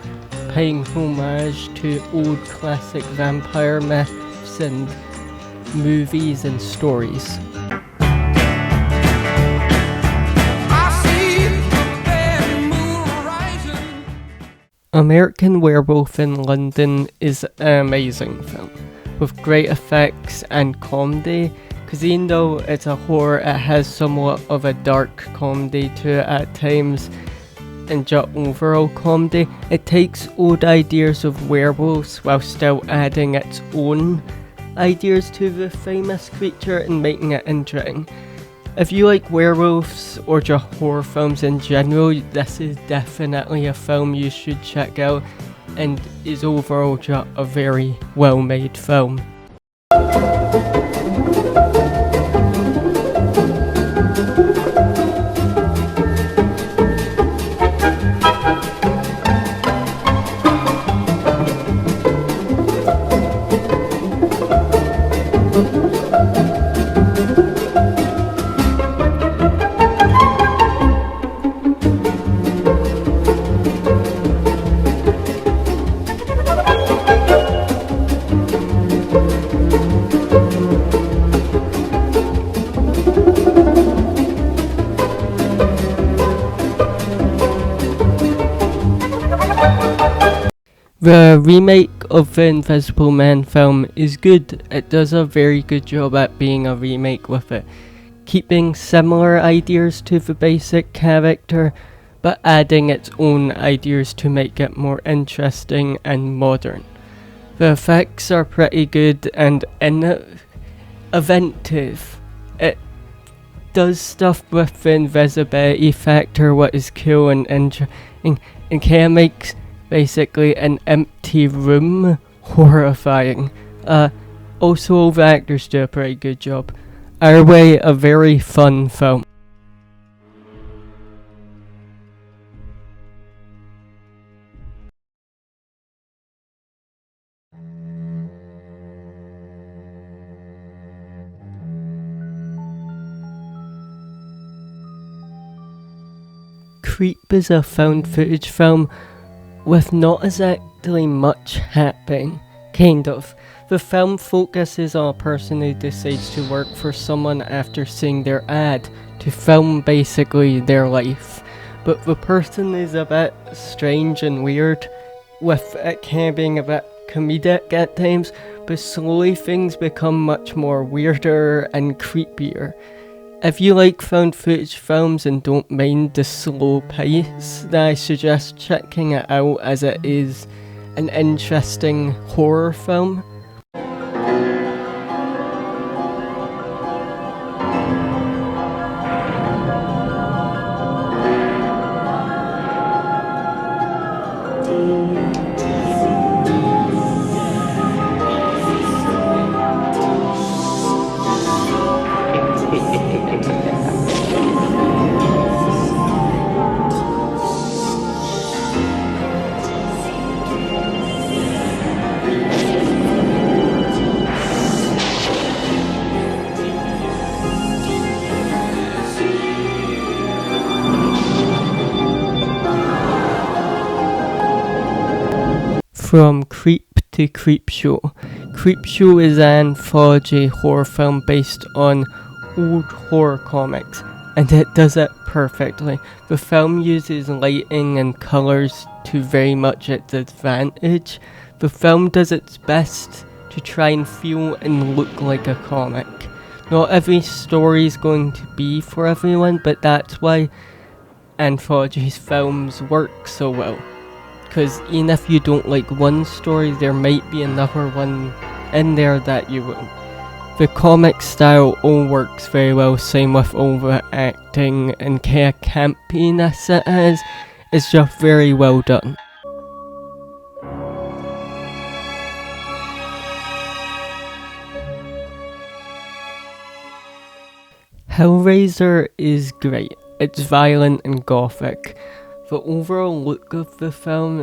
[SPEAKER 1] paying homage to old classic vampire myths and movies and stories. American Werewolf in London is an amazing film with great effects and comedy, because even though it's a horror, it has somewhat of a dark comedy to it at times, and just overall comedy. It takes old ideas of werewolves while still adding its own ideas to the famous creature and making it interesting. If you like werewolves or just horror films in general, this is definitely a film you should check out, and is overall just a very well made film. The remake of the Invisible Man film is good. It does a very good job at being a remake with it, keeping similar ideas to the basic character, but adding its own ideas to make it more interesting and modern. The effects are pretty good and inventive. It does stuff with the invisibility factor, what is cool and interesting, and kind of makes basically an empty room horrifying. Also, all the actors do a pretty good job. Either way, a very fun film. Creep is a found footage film with not exactly much happening, kind of. The film focuses on a person who decides to work for someone after seeing their ad to film basically their life. But the person is a bit strange and weird, with it kind of being a bit comedic at times, but slowly things become much more weirder and creepier. If you like found footage films and don't mind the slow pace, then I suggest checking it out, as it is an interesting horror film. From Creep to Creepshow. Creepshow is an anthology horror film based on old horror comics, and it does it perfectly. The film uses lighting and colours to very much its advantage. The film does its best to try and feel and look like a comic. Not every story is going to be for everyone, but that's why anthology films work so well. Because even if you don't like one story, there might be another one in there that you will. The comic style all works very well, same with all the acting and kind of campiness it has. It's just very well done. Hellraiser is great. It's violent and gothic. The overall look of the film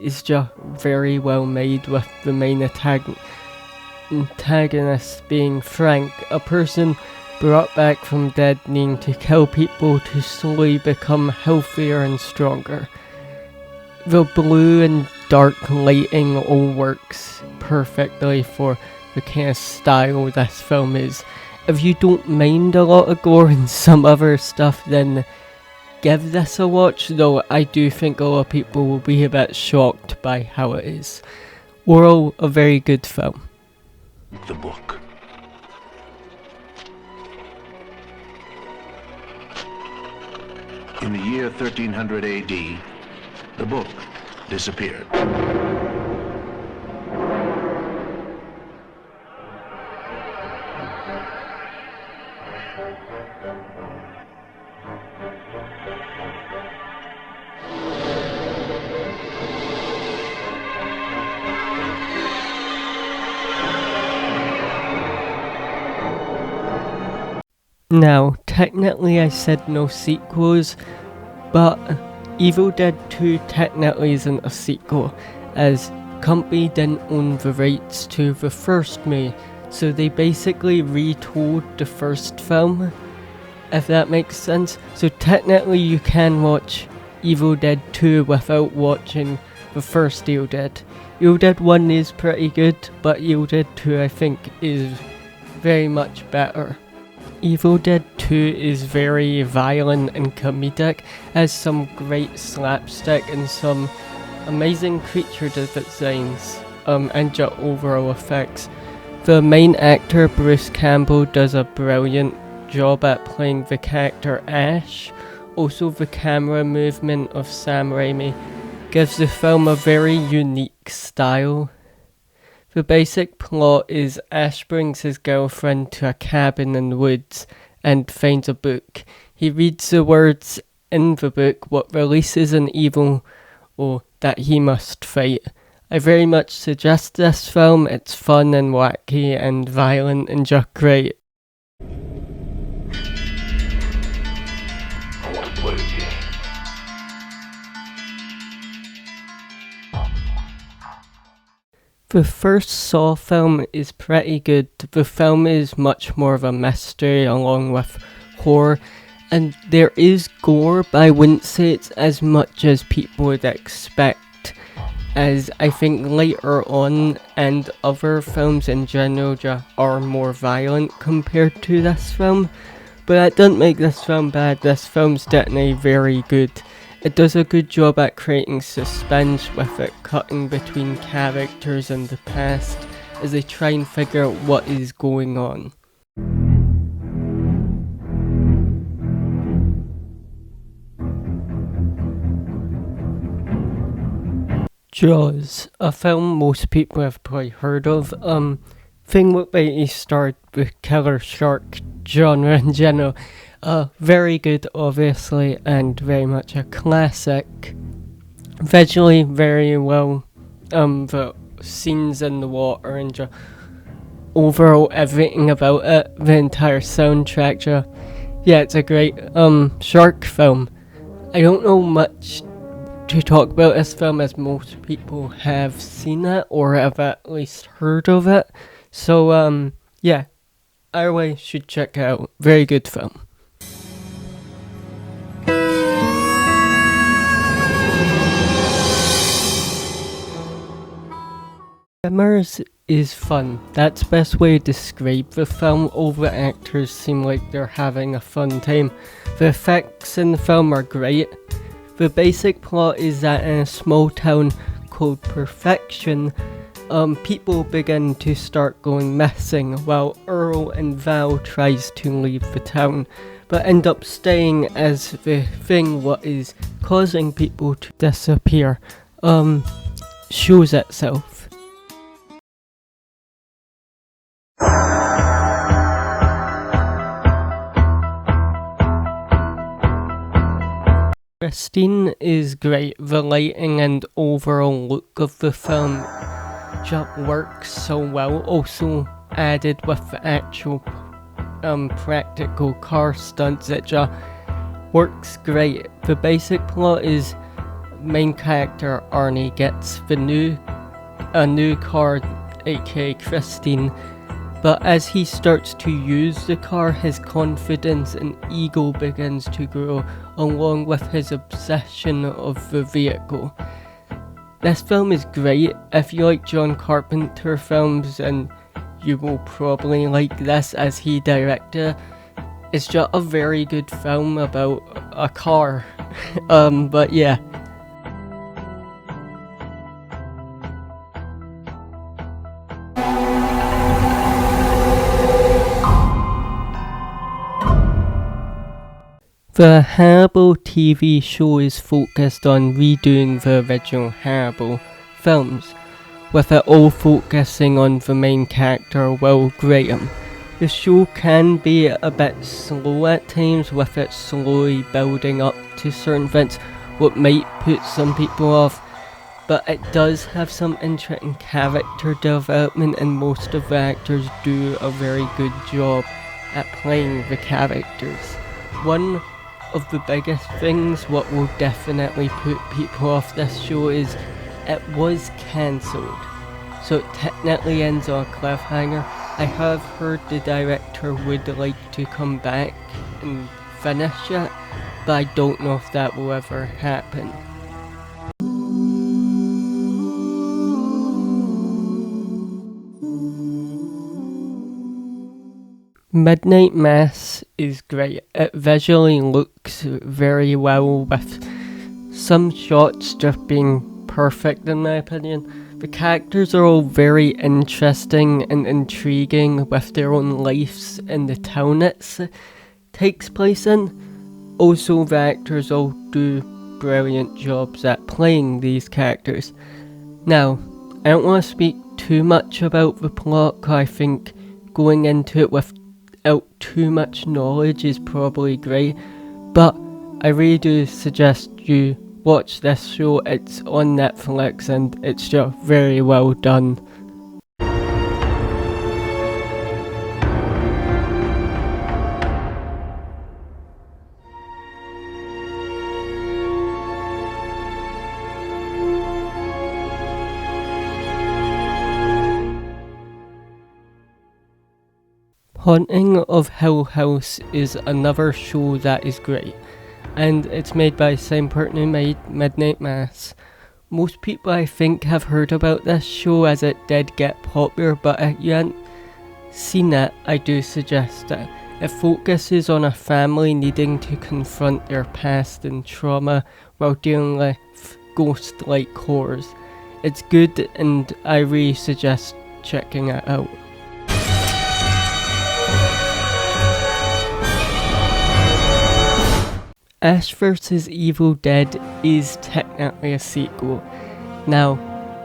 [SPEAKER 1] is just very well made, with the main antagonist being Frank, a person brought back from dead needing to kill people to slowly become healthier and stronger. The blue and dark lighting all works perfectly for the kind of style this film is. If you don't mind a lot of gore and some other stuff, then give this a watch, though I do think a lot of people will be a bit shocked by how it is. Overall, a very good film.
[SPEAKER 8] The book. In the year 1300 AD, the book disappeared.
[SPEAKER 1] Now, technically I said no sequels, but Evil Dead 2 technically isn't a sequel, as company didn't own the rights to the first movie, so they basically retold the first film, if that makes sense. So technically you can watch Evil Dead 2 without watching the first Evil Dead. Evil Dead 1 is pretty good, but Evil Dead 2 I think is very much better. Evil Dead 2 is very violent and comedic, has some great slapstick and some amazing creature designs and just overall effects. The main actor, Bruce Campbell, does a brilliant job at playing the character Ash. Also, the camera movement of Sam Raimi gives the film a very unique style. The basic plot is Ash brings his girlfriend to a cabin in the woods and finds a book. He reads the words in the book what releases an evil that he must fight. I very much suggest this film. It's fun and wacky and violent and just great.
[SPEAKER 8] I want to play a game.
[SPEAKER 1] The first Saw film is pretty good. The film is much more of a mystery along with horror, and there is gore, but I wouldn't say it's as much as people would expect, as I think later on and other films in general are more violent compared to this film. But that doesn't make this film bad. This film's definitely very good. It does a good job at creating suspense with it cutting between characters in the past as they try and figure out what is going on. Jaws, a film most people have probably heard of. Thing what made me start with killer shark genre in general. Very good, obviously, and very much a classic. Visually, very well. The scenes in the water and just overall everything about it, the entire soundtrack. Yeah, it's a great shark film. I don't know much to talk about this film, as most people have seen it or have at least heard of it. So yeah, either way, should check it out. Very good film. Tremors is fun. That's the best way to describe the film. All the actors seem like they're having a fun time. The effects in the film are great. The basic plot is that in a small town called Perfection, people begin to start going missing while Earl and Val tries to leave the town, but end up staying as the thing what is causing people to disappear shows itself. Christine is great. The lighting and overall look of the film just works so well. Also added with the actual practical car stunts, it just works great. The basic plot is main character Arnie gets a new car, aka Christine, but as he starts to use the car, his confidence and ego begins to grow, along with his obsession of the vehicle. This film is great. If you like John Carpenter films, and you will probably like this as he directed. It's just a very good film about a car. But yeah. The Hannibal TV show is focused on redoing the original Hannibal films, with it all focusing on the main character Will Graham. The show can be a bit slow at times, with it slowly building up to certain events, what might put some people off, but it does have some interesting character development, and most of the actors do a very good job at playing the characters. One of the biggest things what will definitely put people off this show is it was cancelled, so it technically ends on a cliffhanger. I have heard the director would like to come back and finish it, but I don't know if that will ever happen. Midnight Mass is great. It visually looks very well, with some shots just being perfect in my opinion. The characters are all very interesting and intriguing with their own lives in the town it takes place in. Also, the actors all do brilliant jobs at playing these characters. Now, I don't want to speak too much about the plot, because I think going into it without too much knowledge is probably great, but I really do suggest you watch this show. It's on Netflix and it's just very well done. Haunting of Hill House is another show that is great, and it's made by the same person who made Midnight Mass. Most people I think have heard about this show as it did get popular, but if you haven't seen it, I do suggest it. It focuses on a family needing to confront their past and trauma while dealing with ghost-like horrors. It's good and I really suggest checking it out. Ash vs Evil Dead is technically a sequel. Now,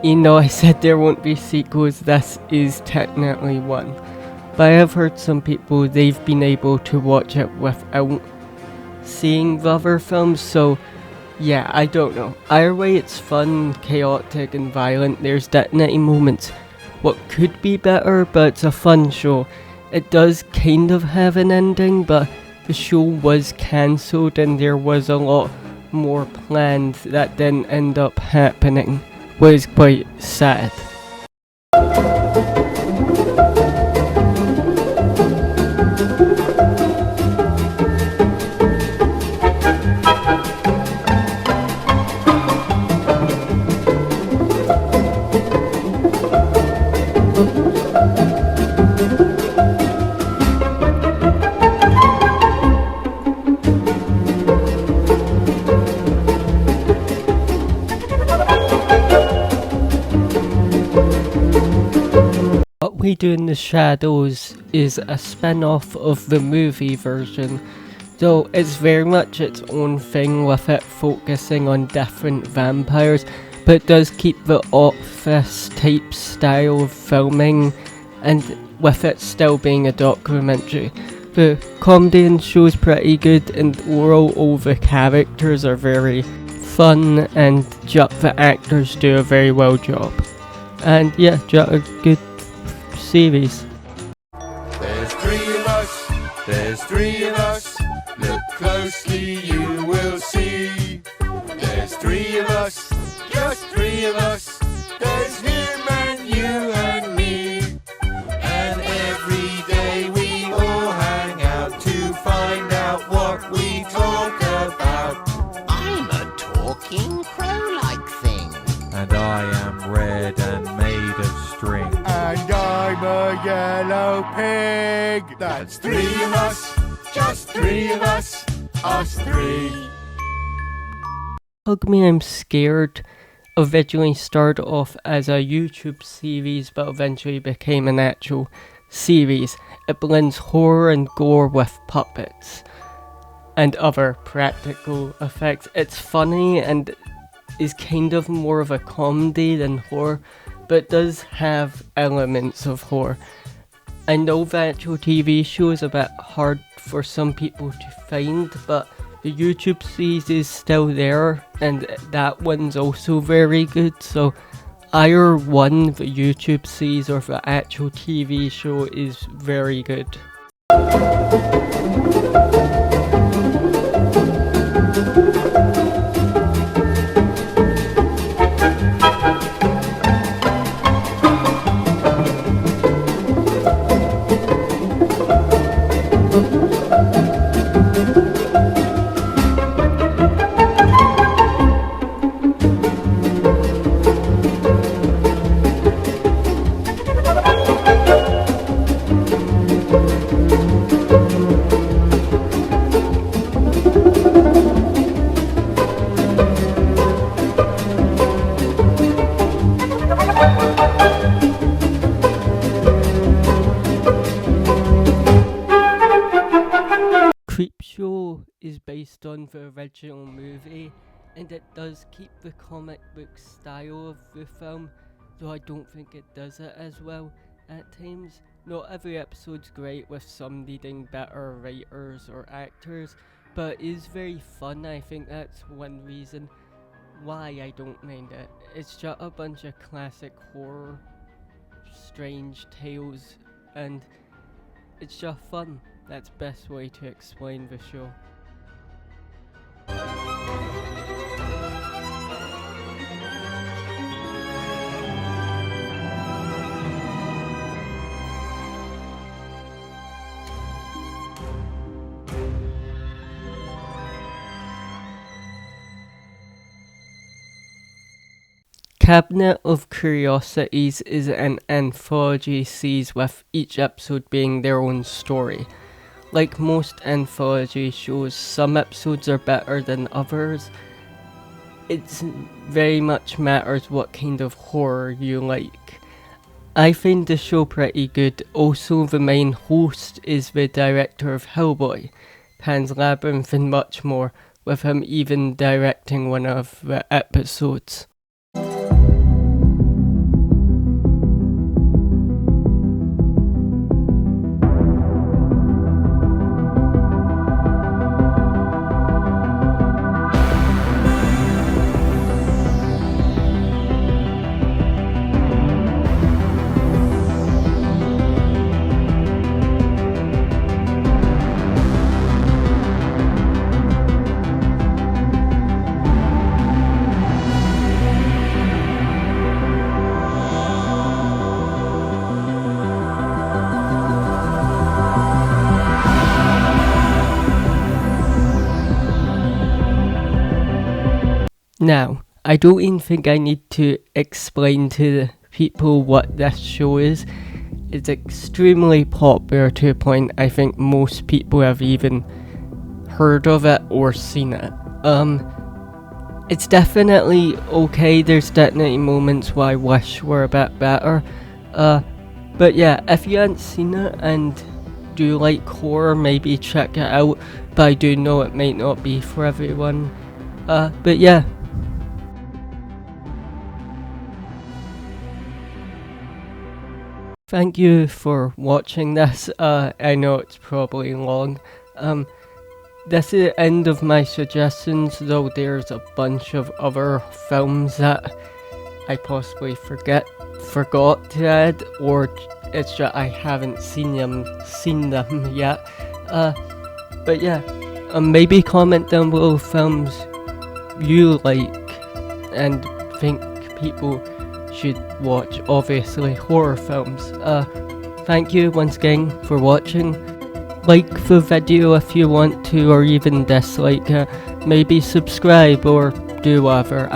[SPEAKER 1] I said there won't be sequels, this is technically one. But I have heard some people, they've been able to watch it without seeing the other films, so yeah, I don't know. Either way, it's fun, chaotic and violent. There's detonating moments what could be better, but it's a fun show. It does kind of have an ending, but the show was cancelled and there was a lot more planned that didn't end up happening. Was quite sad. We Do in the Shadows is a spin-off of the movie version, though it's very much its own thing with it focusing on different vampires, but it does keep the Office type style of filming and with it still being a documentary. The comedy in the show is pretty good, and overall all the characters are very fun, and the actors do a very well job. And yeah, a good series.
[SPEAKER 19] There's three of us, there's three of us. Look closely, you will see. There's three of us, just three of us. There's him and you and me. And every day we all hang out to find out what we talk about.
[SPEAKER 10] I'm a talking crow-like thing.
[SPEAKER 20] And I am red and made of string.
[SPEAKER 19] And I'm a yellow pig. That's three of us, just three of us three.
[SPEAKER 1] Hug Me, I'm Scared originally started off as a YouTube series but eventually became an actual series. It blends horror and gore with puppets and other practical effects. It's funny and is kind of more of a comedy than horror, but does have elements of horror. I know the actual TV show is a bit hard for some people to find, but the YouTube series is still there, and that one's also very good, so either one, the YouTube series or the actual TV show, is very good. Creepshow is based on the original movie, and it does keep the comic book style of the film, though I don't think it does it as well at times. Not every episode's great, with some needing better writers or actors, but it is very fun. I think that's one reason why I don't mind it. It's just a bunch of classic horror, strange tales, and it's just fun. That's the best way to explain the show. Cabinet of Curiosities is an anthology series with each episode being their own story. Like most anthology shows, some episodes are better than others. It very much matters what kind of horror you like. I find the show pretty good. Also, the main host is the director of Hellboy, Pan's Labyrinth, and much more, with him even directing one of the episodes. Now, I don't even think I need to explain to the people what this show is. It's extremely popular to a point I think most people have even heard of it or seen it. It's definitely okay. There's definitely moments where I wish were a bit better. But But yeah, if you haven't seen it and do like horror, maybe check it out. But I do know it might not be for everyone. But yeah. Thank you for watching this. I know it's probably long. This is the end of my suggestions, though there's a bunch of other films that I possibly forgot to add, or it's just I haven't seen them yet. But yeah, maybe comment down below films you like and think people should watch. Obviously horror films. Thank you once again for watching. Like the video if you want to, or even dislike it. Maybe subscribe or do whatever.